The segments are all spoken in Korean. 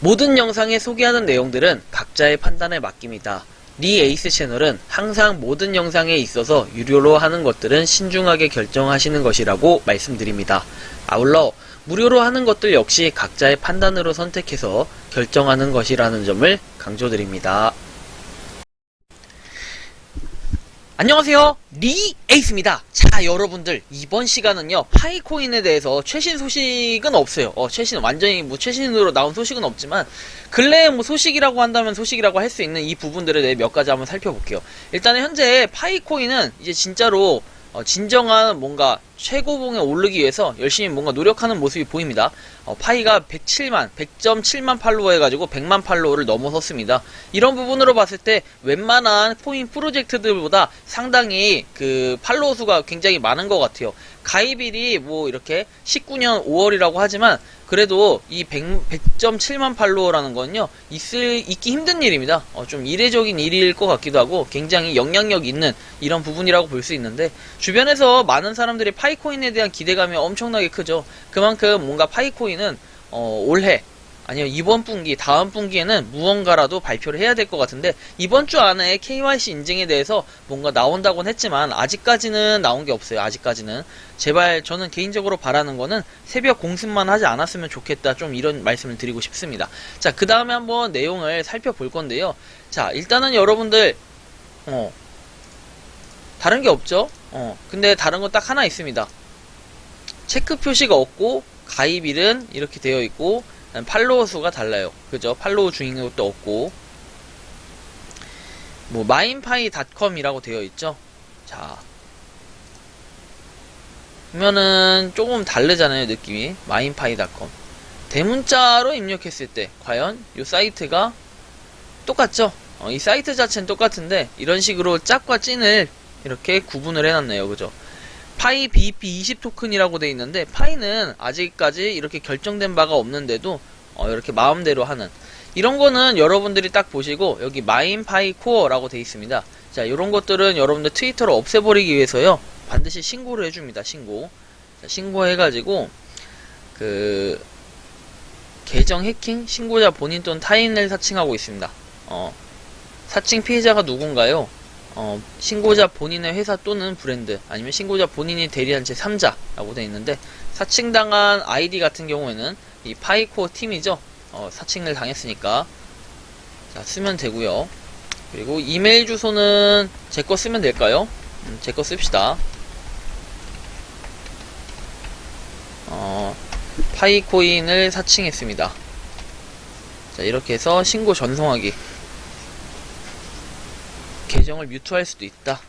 모든 영상에 소개하는 내용들은 각자의 판단에 맡깁니다. 리 에이스 채널은 항상 모든 영상에 있어서 유료로 하는 것들은 신중하게 결정하시는 것이라고 말씀드립니다. 아울러 무료로 하는 것들 역시 각자의 판단으로 선택해서 결정하는 것이라는 점을 강조드립니다. 안녕하세요, 리 에이스입니다. 자, 여러분들, 이번 시간은요 파이코인에 대해서 최신 소식은 없어요. 완전히 최신으로 나온 소식은 없지만 근래의 소식이라고 한다면 소식이라고 할 수 있는 이 부분들에 대해 몇 가지 한번 살펴볼게요. 일단은 현재 파이코인은 이제 진짜로 진정한 뭔가 최고봉에 오르기 위해서 열심히 뭔가 노력하는 모습이 보입니다. 파이가 100.7만 팔로워 해가지고 100만 팔로워를 넘어섰습니다. 이런 부분으로 봤을 때 웬만한 코인 프로젝트들보다 상당히 그 팔로워 수가 굉장히 많은 것 같아요. 가입일이 이렇게 19년 5월이라고 하지만 그래도 이 100.7만 팔로워라는 건요 있기 힘든 일입니다. 좀 이례적인 일일 것 같기도 하고 굉장히 영향력 있는 이런 부분이라고 볼 수 있는데, 주변에서 많은 사람들이 파이코인에 대한 기대감이 엄청나게 크죠. 그만큼 뭔가 파이코인은 올해 아니면 이번 분기, 다음 분기에는 무언가라도 발표를 해야 될 것 같은데, 이번 주 안에 KYC 인증에 대해서 뭔가 나온다고는 했지만 아직까지는 나온 게 없어요. 아직까지는. 제발 저는 개인적으로 바라는 거는 새벽 공습만 하지 않았으면 좋겠다, 좀 이런 말씀을 드리고 싶습니다. 자, 그 다음에 한번 내용을 살펴볼 건데요. 자, 일단은 여러분들 다른 게 없죠? 근데 다른 건 딱 하나 있습니다. 체크 표시가 없고 가입일은 이렇게 되어 있고 팔로워 수가 달라요. 그죠? 팔로워 중인 것도 없고 마인파이닷컴이라고 되어 있죠. 자, 보면은 조금 다르잖아요, 느낌이. 마인파이닷컴 대문자로 입력했을 때 과연 이 사이트가 똑같죠? 이 사이트 자체는 똑같은데 이런 식으로 짝과 찐을 이렇게 구분을 해놨네요. 그죠? 파이 BEP20 토큰이라고 되어 있는데, 파이는 아직까지 이렇게 결정된 바가 없는데도 이렇게 마음대로 하는 이런 거는 여러분들이 딱 보시고, 여기 마인파이 코어라고 되어 있습니다. 자, 이런 것들은 여러분들 트위터를 없애버리기 위해서요 반드시 신고를 해줍니다. 신고해가지고 그 계정 해킹, 신고자 본인 또는 타인을 사칭하고 있습니다. 사칭 피해자가 누군가요? 신고자 본인의 회사 또는 브랜드, 아니면 신고자 본인이 대리한 제3자라고 되어 있는데, 사칭당한 아이디 같은 경우에는 이 파이코어 팀이죠. 사칭을 당했으니까 자, 쓰면 되고요. 그리고 이메일 주소는 제 거 쓰면 될까요? 제 거 씁시다. 파이코인을 사칭했습니다. 자, 이렇게 해서 신고 전송하기. 계정을 뮤트할 수도 있다.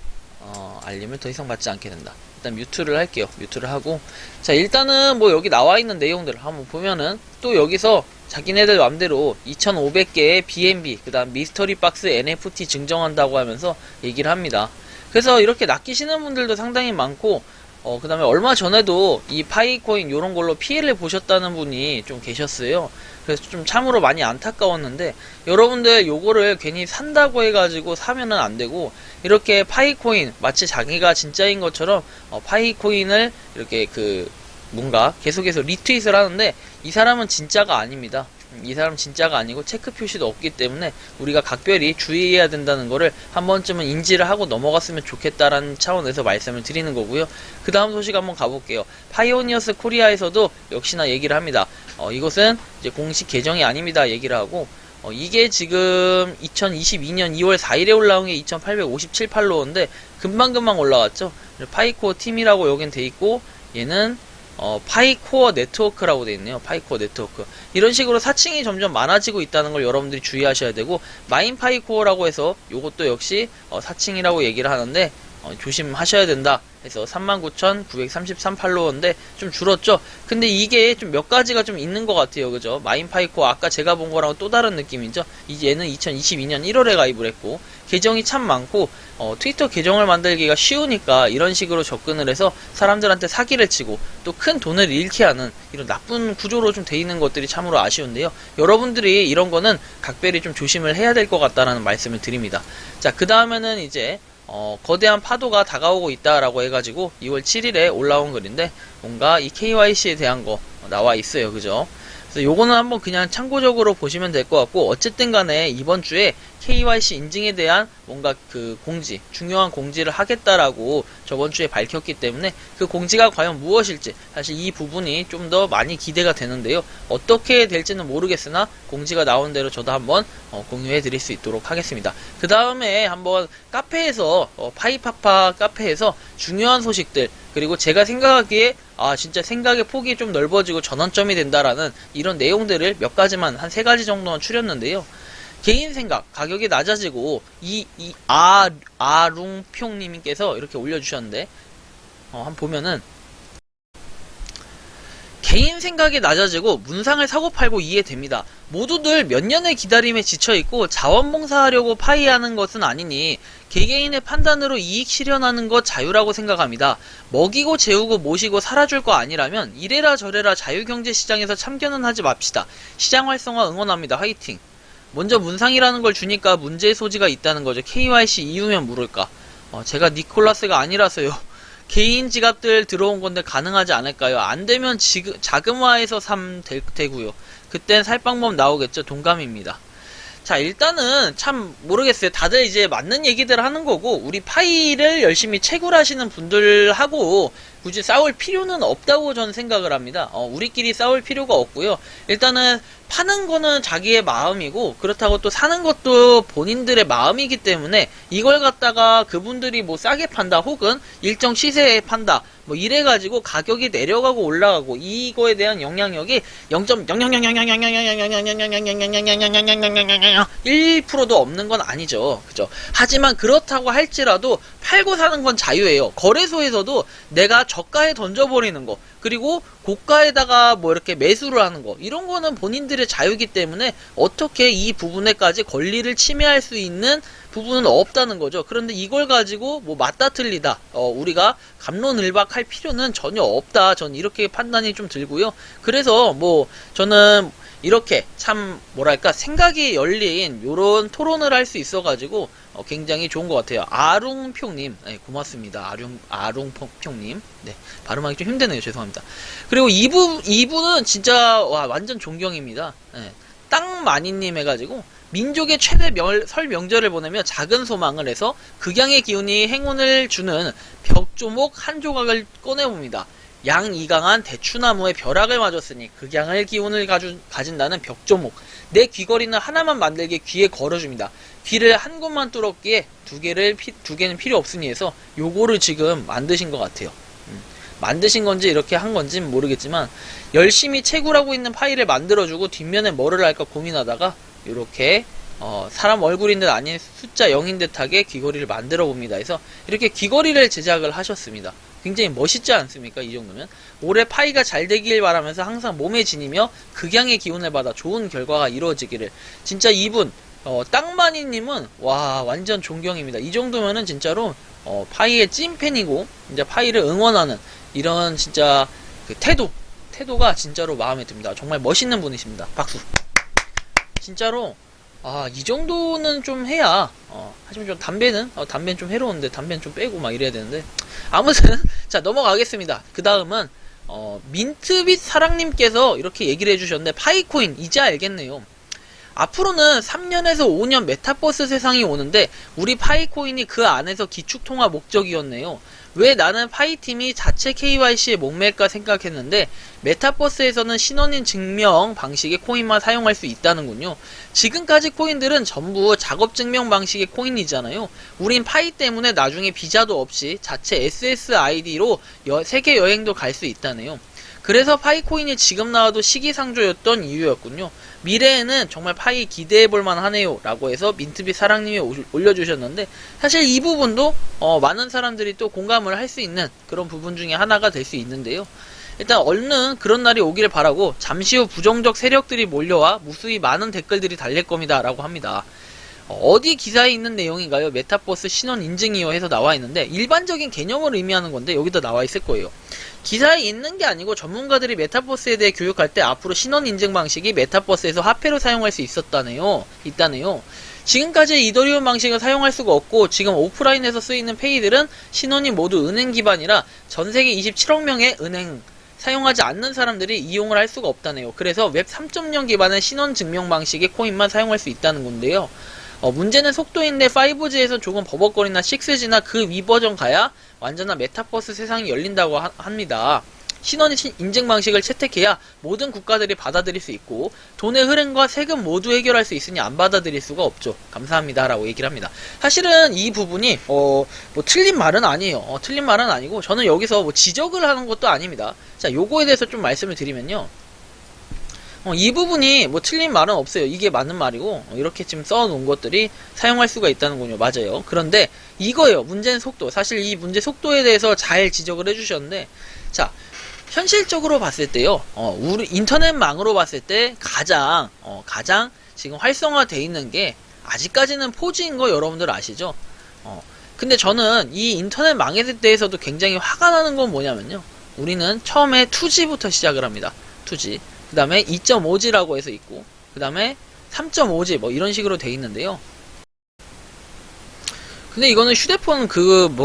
알림을 더 이상 받지 않게 된다. 일단 뮤트를 할게요. 뮤트를 하고, 자, 일단은 여기 나와있는 내용들을 한번 보면은 또 여기서 자기네들 맘대로 2500개의 BNB, 그 다음 미스터리 박스 NFT 증정한다고 하면서 얘기를 합니다. 그래서 이렇게 낚이시는 분들도 상당히 많고, 그 다음에 얼마 전에도 이 파이코인 요런 걸로 피해를 보셨다는 분이 좀 계셨어요. 그래서 좀 참으로 많이 안타까웠는데, 여러분들 요거를 괜히 산다고 해가지고 사면은 안 되고, 이렇게 파이코인 마치 자기가 진짜인 것처럼 파이코인을 이렇게 뭔가 계속해서 리트윗을 하는데, 이 사람은 진짜가 아닙니다. 이 사람 진짜가 아니고 체크 표시도 없기 때문에 우리가 각별히 주의해야 된다는 거를 한 번쯤은 인지를 하고 넘어갔으면 좋겠다라는 차원에서 말씀을 드리는 거고요. 그 다음 소식 한번 가볼게요. 파이오니어스 코리아에서도 역시나 얘기를 합니다. 이것은 이제 공식 계정이 아닙니다 얘기를 하고, 이게 지금 2022년 2월 4일에 올라온 게 2857 팔로워인데 금방금방 올라왔죠. 파이코어 팀이라고 여긴 돼 있고, 얘는 파이코어 네트워크라고 되어 있네요. 파이코어 네트워크. 이런 식으로 사칭이 점점 많아지고 있다는 걸 여러분들이 주의하셔야 되고, 마인파이코어라고 해서 요것도 역시 사칭이라고 얘기를 하는데 조심하셔야 된다 해서 39,933 팔로워인데 좀 줄었죠. 근데 이게 좀 몇 가지가 좀 있는 것 같아요. 그죠? 마인파이코어 아까 제가 본 거랑 또 다른 느낌이죠. 얘는 2022년 1월에 가입을 했고, 계정이 참 많고, 트위터 계정을 만들기가 쉬우니까 이런 식으로 접근을 해서 사람들한테 사기를 치고 또 큰 돈을 잃게 하는 이런 나쁜 구조로 좀 돼 있는 것들이 참으로 아쉬운데요. 여러분들이 이런 거는 각별히 좀 조심을 해야 될 것 같다라는 말씀을 드립니다. 자, 그 다음에는 이제 거대한 파도가 다가오고 있다라고 해가지고 2월 7일에 올라온 글인데, 뭔가 이 KYC에 대한 거 나와 있어요. 그죠? 그래서 요거는 한번 그냥 참고적으로 보시면 될 것 같고, 어쨌든 간에 이번 주에 KYC 인증에 대한 뭔가 그 공지, 중요한 공지를 하겠다라고 저번 주에 밝혔기 때문에 그 공지가 과연 무엇일지 사실 이 부분이 좀 더 많이 기대가 되는데요. 어떻게 될지는 모르겠으나 공지가 나온 대로 저도 한번 공유해 드릴 수 있도록 하겠습니다. 그 다음에 한번 카페에서 파이파파 카페에서 중요한 소식들, 그리고 제가 생각하기에 진짜 생각의 폭이 좀 넓어지고 전환점이 된다라는 이런 내용들을 몇 가지만, 한 3가지 정도만 추렸는데요. 개인 생각, 가격이 낮아지고, 아룽평님께서 이렇게 올려주셨는데, 한번 보면은, 개인 생각이 낮아지고 문상을 사고팔고 이해됩니다. 모두들 몇 년의 기다림에 지쳐있고 자원봉사하려고 파이하는 것은 아니니 개개인의 판단으로 이익 실현하는 것 자유라고 생각합니다. 먹이고 재우고 모시고 살아줄 거 아니라면 이래라 저래라 자유경제시장에서 참견은 하지 맙시다. 시장 활성화 응원합니다. 화이팅. 먼저 문상이라는 걸 주니까 문제의 소지가 있다는 거죠. KYC 이후면 물을까? 제가 니콜라스가 아니라서요. 개인 지갑들 들어온 건데 가능하지 않을까요? 안 되면 자금화해서 되고요. 그땐 살 방법 나오겠죠. 동감입니다. 자, 일단은 참 모르겠어요. 다들 이제 맞는 얘기들 하는 거고, 우리 파이를 열심히 채굴하시는 분들하고 굳이 싸울 필요는 없다고 저는 생각을 합니다. 우리끼리 싸울 필요가 없고요. 일단은 파는 거는 자기의 마음이고, 그렇다고 또 사는 것도 본인들의 마음이기 때문에 이걸 갖다가 그분들이 뭐 싸게 판다 혹은 일정 시세에 판다 뭐 이래가지고 가격이 내려가고 올라가고 이거에 대한 영향력이 1%도 없는 건 아니죠. 그죠? 하지만 그렇다고 할지라도 팔고 사는 건 자유예요. 거래소에서도 내가 저가에 던져버리는 거, 그리고 고가에다가 뭐 이렇게 매수를 하는 거, 이런 거는 본인들의 자유이기 때문에 어떻게 이 부분에까지 권리를 침해할 수 있는 부분은 없다는 거죠. 그런데 이걸 가지고 뭐 맞다 틀리다 우리가 갑론을박할 필요는 전혀 없다. 전 이렇게 판단이 좀 들고요. 그래서 뭐 저는 이렇게 참 뭐랄까 생각이 열린 요런 토론을 할 수 있어가지고 굉장히 좋은 것 같아요. 아룽평님, 네, 고맙습니다. 아룽평님, 네, 발음하기 좀 힘드네요. 죄송합니다. 그리고 이분은 진짜 완전 존경입니다. 네, 땅마니님 해가지고 민족의 최대 설 명절을 보내며 작은 소망을 해서 극양의 기운이 행운을 주는 벽조목 한 조각을 꺼내봅니다. 양이강한 대추나무에 벼락을 맞았으니 극양의 기운을 가진다는 벽조목. 내 귀걸이는 하나만 만들게 귀에 걸어줍니다. 귀를 한 곳만 뚫었기에 두 개는 필요 없으니 해서 요거를 지금 만드신 것 같아요. 만드신 건지 이렇게 한 건지는 모르겠지만 열심히 채굴하고 있는 파일을 만들어주고 뒷면에 뭐를 할까 고민하다가 이렇게 사람 얼굴인 듯 아닌 숫자 0인 듯하게 귀걸이를 만들어 봅니다. 해서 이렇게 귀걸이를 제작을 하셨습니다. 굉장히 멋있지 않습니까? 이 정도면 올해 파이가 잘 되길 바라면서 항상 몸에 지니며 극양의 기운을 받아 좋은 결과가 이루어지기를. 진짜 이분 땅마니님은 와 완전 존경입니다. 이 정도면은 진짜로 파이의 찐팬이고 이제 파이를 응원하는 이런 진짜 그 태도가 진짜로 마음에 듭니다. 정말 멋있는 분이십니다. 박수. 진짜로 이 정도는 좀 해야 하지만 좀 담배는 좀 해로운데 담배는 좀 빼고 막 이래야 되는데 아무튼 자 넘어가겠습니다. 그 다음은 민트빛 사랑님께서 이렇게 얘기를 해주셨는데 파이코인 이제 알겠네요. 앞으로는 3년에서 5년 메타버스 세상이 오는데 우리 파이코인이 그 안에서 기축통화 목적이었네요. 왜 나는 파이팀이 자체 KYC에 목맬까 생각했는데 메타버스에서는 신원인 증명 방식의 코인만 사용할 수 있다는군요. 지금까지 코인들은 전부 작업 증명 방식의 코인이잖아요. 우린 파이 때문에 나중에 비자도 없이 자체 SSID로 세계 여행도 갈 수 있다네요. 그래서 파이코인이 지금 나와도 시기상조였던 이유였군요. 미래에는 정말 파이 기대해볼만 하네요 라고 해서 민트빛 사랑님이 올려주셨는데 사실 이 부분도 많은 사람들이 또 공감을 할 수 있는 그런 부분 중에 하나가 될 수 있는데요. 일단 얼른 그런 날이 오기를 바라고 잠시 후 부정적 세력들이 몰려와 무수히 많은 댓글들이 달릴 겁니다 라고 합니다. 어디 기사에 있는 내용인가요? 메타버스 신원 인증이요 해서 나와 있는데 일반적인 개념을 의미하는 건데 여기다 나와 있을 거예요. 기사에 있는 게 아니고 전문가들이 메타버스에 대해 교육할 때 앞으로 신원 인증 방식이 메타버스에서 화폐로 사용할 수 있다네요. 지금까지 이더리움 방식을 사용할 수가 없고 지금 오프라인에서 쓰이는 페이들은 신원이 모두 은행 기반이라 전세계 27억 명의 은행 사용하지 않는 사람들이 이용을 할 수가 없다네요. 그래서 웹 3.0 기반의 신원 증명 방식의 코인만 사용할 수 있다는 건데요. 문제는 속도인데 5G에서 조금 버벅거리나 6G나 그 위 버전 가야 완전한 메타버스 세상이 열린다고 합니다. 신원 인증 방식을 채택해야 모든 국가들이 받아들일 수 있고 돈의 흐름과 세금 모두 해결할 수 있으니 안 받아들일 수가 없죠. 감사합니다 라고 얘기를 합니다. 사실은 이 부분이 뭐 틀린 말은 아니에요. 틀린 말은 아니고 저는 여기서 뭐 지적을 하는 것도 아닙니다. 자, 요거에 대해서 좀 말씀을 드리면요. 이 부분이 뭐 틀린 말은 없어요. 이게 맞는 말이고 이렇게 지금 써놓은 것들이 사용할 수가 있다는군요. 맞아요. 그런데 이거예요. 문제는 속도. 사실 이 문제 속도에 대해서 잘 지적을 해주셨는데, 자, 현실적으로 봤을 때요, 우리 인터넷망으로 봤을 때 가장 지금 활성화되어 있는 게 아직까지는 4G인 거 여러분들 아시죠? 근데 저는 이 인터넷망에 대해서도 굉장히 화가 나는 건 뭐냐면요, 우리는 처음에 2G부터 시작을 합니다. 2G. 그 다음에 2.5G라고 해서 있고, 그 다음에 3.5G 뭐 이런 식으로 돼 있는데요. 근데 이거는 휴대폰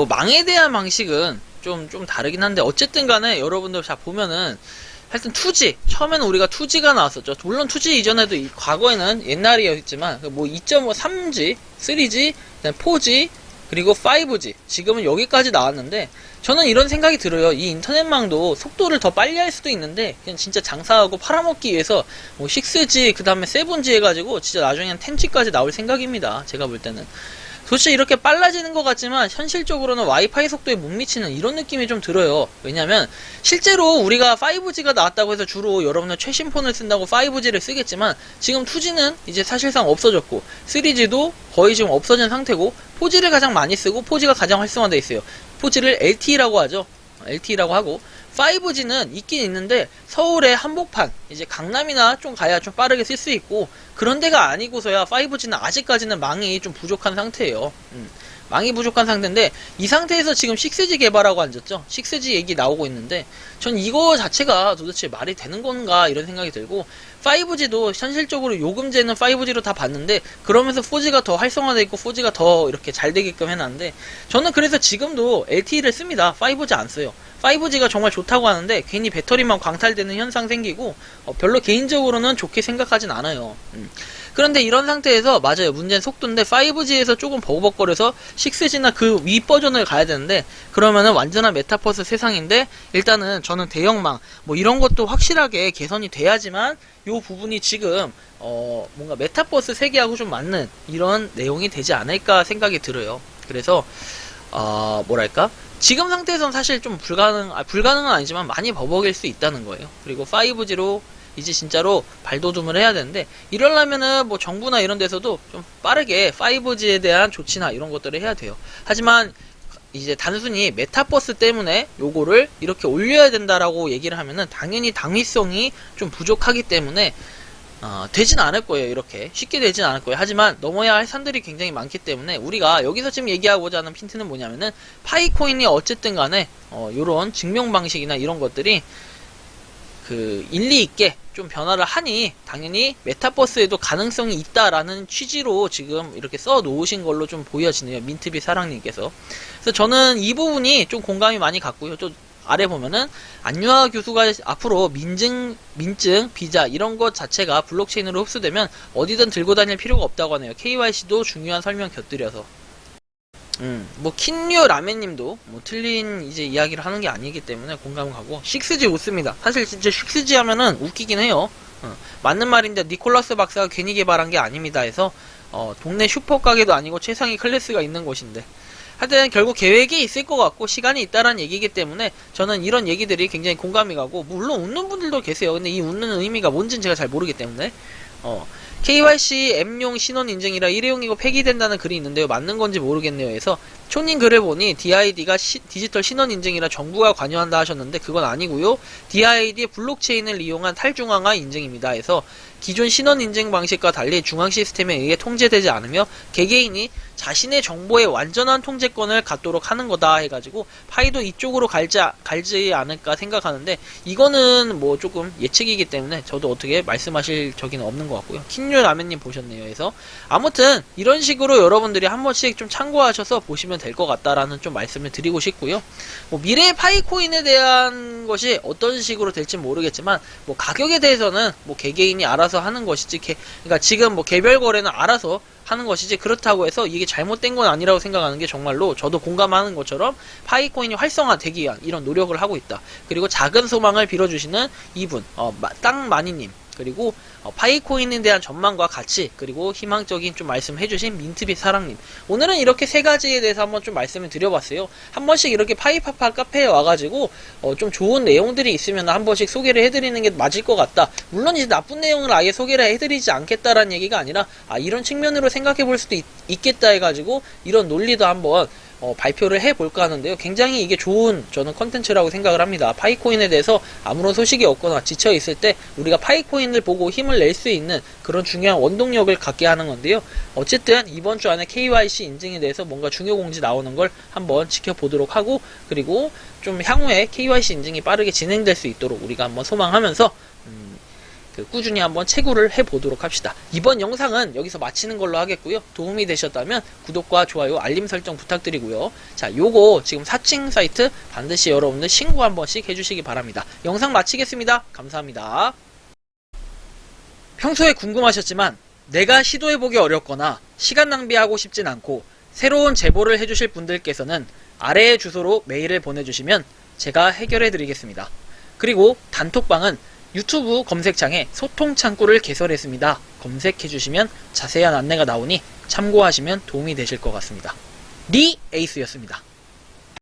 망에 대한 방식은 좀 다르긴 한데, 어쨌든 간에 여러분들 자 보면은 하여튼 2G, 처음에는 우리가 2G가 나왔었죠. 물론 2G 이전에도 과거에는 옛날이었지만 뭐 2.5, 3G, 3G, 그다음에 4G, 그리고 5G, 지금은 여기까지 나왔는데, 저는 이런 생각이 들어요. 이 인터넷망도 속도를 더 빨리 할 수도 있는데 그냥 진짜 장사하고 팔아먹기 위해서 뭐 6G, 그 다음에 7G 해가지고 진짜 나중에는 10G까지 나올 생각입니다. 제가 볼 때는 도대체 이렇게 빨라지는 것 같지만 현실적으로는 와이파이 속도에 못 미치는 이런 느낌이 좀 들어요. 왜냐면 실제로 우리가 5G가 나왔다고 해서 주로 여러분은 최신 폰을 쓴다고 5G를 쓰겠지만, 지금 2G는 이제 사실상 없어졌고 3G도 거의 지금 없어진 상태고 4G를 가장 많이 쓰고 4G가 가장 활성화되어 있어요. 4G를 LTE라고 하죠. LTE라고 하고 5G는 있긴 있는데 서울의 한복판, 이제 강남이나 좀 가야 좀 빠르게 쓸 수 있고, 그런 데가 아니고서야 5G는 아직까지는 망이 좀 부족한 상태예요. 망이 부족한 상태인데, 이 상태에서 지금 6G 개발하고 앉았죠. 6G 얘기 나오고 있는데 전 이거 자체가 도대체 말이 되는 건가 이런 생각이 들고, 5G도 현실적으로 요금제는 5G로 다 봤는데 그러면서 4G가 더 활성화되어 있고 4G가 더 이렇게 잘 되게끔 해놨는데, 저는 그래서 지금도 LTE를 씁니다. 5G 안 써요. 5G가 정말 좋다고 하는데 괜히 배터리만 광탈되는 현상 생기고 별로 개인적으로는 좋게 생각하진 않아요. 그런데 이런 상태에서 맞아요. 문제는 속도인데 5G에서 조금 버벅거려서 6G나 그 위 버전을 가야 되는데, 그러면은 완전한 메타버스 세상인데, 일단은 저는 대형망 뭐 이런 것도 확실하게 개선이 돼야지만 요 부분이 지금 뭔가 메타버스 세계하고 좀 맞는 이런 내용이 되지 않을까 생각이 들어요. 그래서 뭐랄까, 지금 상태에서는 사실 좀 불가능은 아니지만 많이 버벅일 수 있다는 거예요. 그리고 5G로 이제 진짜로 발돋움을 해야 되는데, 이러려면은 뭐 정부나 이런 데서도 좀 빠르게 5G에 대한 조치나 이런 것들을 해야 돼요. 하지만 이제 단순히 메타버스 때문에 요거를 이렇게 올려야 된다라고 얘기를 하면은 당연히 당위성이 좀 부족하기 때문에 되진 않을 거예요. 이렇게 쉽게 되진 않을 거예요. 하지만 넘어야 할 산들이 굉장히 많기 때문에, 우리가 여기서 지금 얘기하고자 하는 핀트는 뭐냐면은, 파이코인이 어쨌든 간에 요런 증명 방식이나 이런 것들이 일리 있게 좀 변화를 하니 당연히 메타버스에도 가능성이 있다라는 취지로 지금 이렇게 써 놓으신 걸로 좀 보여지네요. 민트비 사랑님께서. 그래서 저는 이 부분이 좀 공감이 많이 갔고요. 또 아래 보면은 안유아 교수가 앞으로 민증, 비자 이런 것 자체가 블록체인으로 흡수되면 어디든 들고 다닐 필요가 없다고 하네요. KYC도 중요한 설명 곁들여서. 뭐 킨류 라멘님도 뭐 틀린 이제 이야기를 하는 게 아니기 때문에 공감 가고, 6G 웃습니다. 사실 진짜 6G 하면은 웃기긴 해요. 맞는 말인데 니콜라스 박사가 괜히 개발한 게 아닙니다 해서 동네 슈퍼 가게도 아니고 최상위 클래스가 있는 곳인데, 하여튼 결국 계획이 있을 것 같고 시간이 있다라는 얘기이기 때문에 저는 이런 얘기들이 굉장히 공감이 가고, 물론 웃는 분들도 계세요. 근데 이 웃는 의미가 뭔지는 제가 잘 모르기 때문에 KYC M용 신원 인증이라 일회용이고 폐기된다는 글이 있는데요. 맞는 건지 모르겠네요. 해서 초님 글을 보니 DID가 디지털 신원 인증이라 정부가 관여한다 하셨는데 그건 아니고요. DID의 블록체인을 이용한 탈중앙화 인증입니다. 해서 기존 신원 인증 방식과 달리 중앙 시스템에 의해 통제되지 않으며 개개인이 자신의 정보의 완전한 통제권을 갖도록 하는 거다 해가지고 파이도 이쪽으로 갈지 않을까 생각하는데, 이거는 뭐 조금 예측이기 때문에 저도 어떻게 말씀하실 적은 없는 것 같고요. 킨류 라멘님 보셨네요. 해서 아무튼 이런 식으로 여러분들이 한 번씩 좀 참고하셔서 보시면 보면 될 것 같다라는 좀 말씀을 드리고 싶고요. 뭐 미래의 파이코인에 대한 것이 어떤 식으로 될지 모르겠지만 뭐 가격에 대해서는 뭐 개개인이 알아서 하는 것이지 그러니까 지금 뭐 개별 거래는 알아서 하는 것이지 그렇다고 해서 이게 잘못된 건 아니라고 생각하는 게 정말로 저도 공감하는 것처럼 파이코인이 활성화되기 위한 이런 노력을 하고 있다. 그리고 작은 소망을 빌어주시는 이분 땅마니님 그리고 파이코인에 대한 전망과 가치 그리고 희망적인 좀 말씀해주신 민트빛 사랑님 오늘은 이렇게 세 가지에 대해서 한번 좀 말씀을 드려봤어요. 한 번씩 이렇게 파이파파 카페에 와가지고 좀 좋은 내용들이 있으면 한 번씩 소개를 해드리는 게 맞을 것 같다. 물론 이제 나쁜 내용을 아예 소개를 해드리지 않겠다라는 얘기가 아니라 이런 측면으로 생각해 볼 수도 있겠다 해가지고 이런 논리도 한번 발표를 해볼까 하는데요. 굉장히 이게 좋은 저는 컨텐츠라고 생각을 합니다. 파이코인에 대해서 아무런 소식이 없거나 지쳐있을 때 우리가 파이코인을 보고 힘을 낼 수 있는 그런 중요한 원동력을 갖게 하는 건데요. 어쨌든 이번 주 안에 KYC 인증에 대해서 뭔가 중요 공지 나오는 걸 한번 지켜보도록 하고 그리고 좀 향후에 KYC 인증이 빠르게 진행될 수 있도록 우리가 한번 소망하면서 꾸준히 한번 채굴을 해보도록 합시다. 이번 영상은 여기서 마치는 걸로 하겠고요. 도움이 되셨다면 구독과 좋아요, 알림 설정 부탁드리고요. 자, 요거 지금 사칭 사이트 반드시 여러분들 신고 한 번씩 해주시기 바랍니다. 영상 마치겠습니다. 감사합니다. 평소에 궁금하셨지만 내가 시도해보기 어렵거나 시간 낭비하고 싶진 않고 새로운 제보를 해주실 분들께서는 아래의 주소로 메일을 보내주시면 제가 해결해드리겠습니다. 그리고 단톡방은 유튜브 검색창에 소통 창구를 개설했습니다. 검색해주시면 자세한 안내가 나오니 참고하시면 도움이 되실 것 같습니다. 리 에이스였습니다.